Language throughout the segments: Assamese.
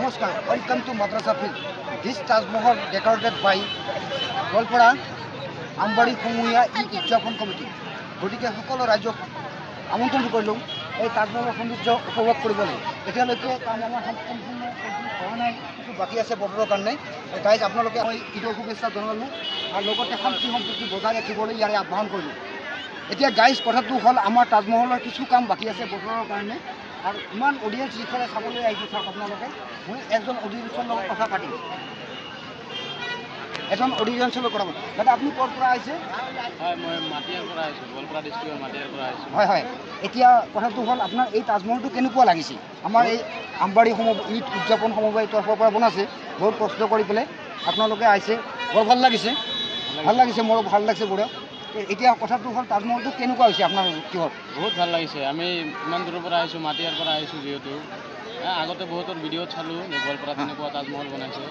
Namaskar, welcome to Madrasa Field. This Taj Mahal decorated by Golpara Ambari Khumuya Eid Udjapon Committee. গতিকে সকলো ৰাইজক আমন্ত্ৰণ কৰিলোঁ এই তাজমহলৰ সৌন্দৰ্য উপভোগ কৰিবলৈ। এতিয়ালৈকে কাম আমাৰ সম্পূৰ্ণ হোৱা নাই, কিছু বাকী আছে বতৰৰ কাৰণে। গাইজ আপোনালোকে মই ঈদৰ শুভেচ্ছা জনালোঁ আৰু লগতে শান্তি সম্প্ৰীতি বজাই ৰাখিবলৈ ইয়াৰে আহ্বান কৰিলোঁ। এতিয়া গাইজ কথাটো হ'ল আমাৰ তাজমহলৰ কিছু কাম বাকী আছে বতৰৰ কাৰণে আৰু ইমান অডিয়েঞ্চ যিফালে চাবলৈ আহিছে চাওক আপোনালোকে। মই এজন অডিয়েঞ্চৰ লগত কথা পাতিম, এজন অডিয়েঞ্চৰ লগত কথা পাতিম। দাদা আপুনি ক'ৰ পৰা আহিছে? হয়, মই মাটিয়াৰ পৰা আহিছোঁ, গোৱালপাৰা ডিষ্ট্ৰিক্টৰ মাটিয়াৰ পৰা আহিছোঁ। হয় হয়, এতিয়া কথাটো হ'ল আপোনাৰ এই তাজমহলটো কেনেকুৱা লাগিছে? আমাৰ এই আমবাৰী ঈদ উদযাপন সমবায়ৰ তৰফৰ পৰা বনাইছে, বহুত কষ্ট কৰি পেলাই আপোনালোকে আহিছে, বৰ ভাল লাগিছে। মোৰো ভাল লাগিছে বঢ়িয়া। এতিয়া কথাটো হ'ল তাজমহলটো কেনেকুৱা হৈছে আপোনাৰ কিহত? বহুত ভাল লাগিছে। আমি ইমান দূৰৰ পৰা আহিছোঁ, মাটিয়াৰ পৰা আহিছোঁ যিহেতু। আগতে বহুতৰ ভিডিঅ'ত চালোঁ যে গোৱালপাৰাত তেনেকুৱা তাজমহল বনাইছে,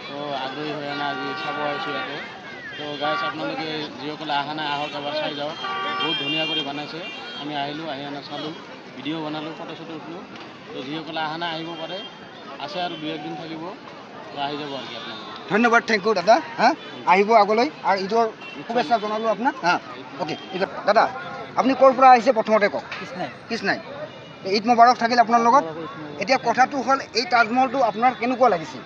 তো আগ্ৰহী হৈ আনা আজি চাব আহিছোঁ ইয়াতে। তো গাইজ আপোনালোকে যিসকলে অহা নাই আহক, এবাৰ চাই যাওক, বহুত ধুনীয়া কৰি বনাইছে। আমি আহিলোঁ, আহি আনা চালোঁ, ভিডিঅ' বনালোঁ, ফটো চটো উঠিলোঁ। তো যিসকলে অহা নাই আহিব পাৰে, আছে আৰু 2-1 দিন থাকিব, তো আহি যাব আৰু কি আপোনালোকে। ধন্যবাদ, থেংক ইউ দাদা। আহিব আগলৈ আৰু ঈদৰ শুভেচ্ছা জনালোঁ আপোনাক। অ'কে, দাদা আপুনি ক'ৰ পৰা আহিছে প্ৰথমতে কওক? কৃষ্ণাই। ঈদ মুবাৰক থাকিল আপোনাৰ লগত। এতিয়া কথাটো হ'ল এই তাজমহলটো আপোনাৰ কেনেকুৱা লাগিছে?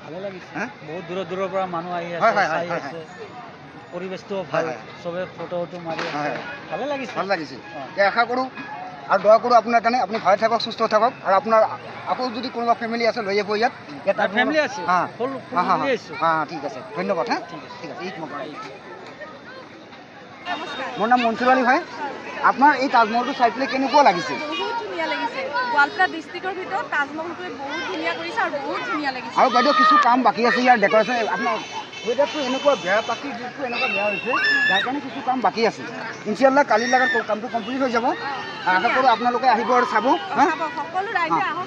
ভালে লাগিছে, বহুত দূৰৰ পৰা মানুহ আহি আছে, পৰিৱেশটো ভাল, চবে ফটো মাৰি আছে, ভালে লাগিছে। আশা কৰোঁ আৰু দয়া কৰোঁ আপোনাৰ কাৰণে, আপুনি ভালে থাকক, সুস্থ থাকক আৰু আপোনাৰ আকৌ যদি কোনোবা ফেমিলি আছে লৈ আহিব ইয়াত। ফেমিলি আছে, ঠিক আছে, ধন্যবাদ। ঠিক আছে, ঈদ মুবাৰক। নমস্কাৰ। মোৰ নাম মনসুৰ আলী হয়। আপোনাৰ এই তাজমহলটো চাই পেলাই কেনেকুৱা লাগিছে? বহুত ধুনীয়া লাগিছে। গোৱালপাৰা ডিষ্ট্ৰিক্টৰ ভিতৰত তাজমহলটোৱে বহুত ধুনীয়া কৰিছে আৰু বহুত ধুনীয়া লাগিছে। আৰু বাইদেউ কিছু কাম বাকী আছে ইয়াৰ ডেক'ৰেশ্যন। আপোনাৰ ৱেডাৰটো এনেকুৱা বেয়া, প্ৰাকৃতিক দিশটো এনেকুৱা বেয়া হৈছে, যাৰ কাৰণে কিছু কাম বাকী আছে। ইনশাল্লাহ কালিৰ লগত কামটো কমপ্লিট হৈ যাব। আশা কৰোঁ আপোনালোকে আহিব আৰু চাব। সকলো ৰাইজে আহক।